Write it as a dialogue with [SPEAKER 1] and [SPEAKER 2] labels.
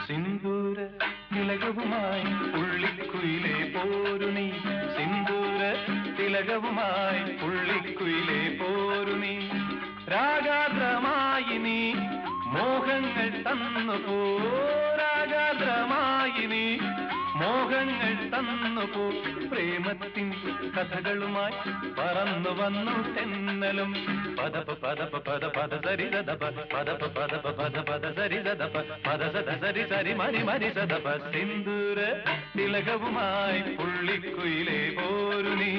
[SPEAKER 1] സിന്ദൂര തിലകവുമായി പുള്ളിക്കുയിലേ പോരു നീ സിന്ദൂര തിലകവുമായി പുള്ളിക്കുയിലേ പോരു നീ രാഗാദ്രമായി നീ മോഹങ്ങൾ തന്നു പോ രാഗാദ്രമായി നീ മോഹങ്ങൾ തന്നു പോ പ്രേമത്തിൻ കഥകളുമായി പറന്നു വന്നു തെന്നലും പദപ പദപ പദ പദ സരി ദദപ പദപ പദപ പദ പദ സരി ദദപ പദ സദ സരി സരി മരി മരി സദപ സിന്ദൂര തിലകവുമായി പുള്ളിക്കുയിലേ പോരു നീ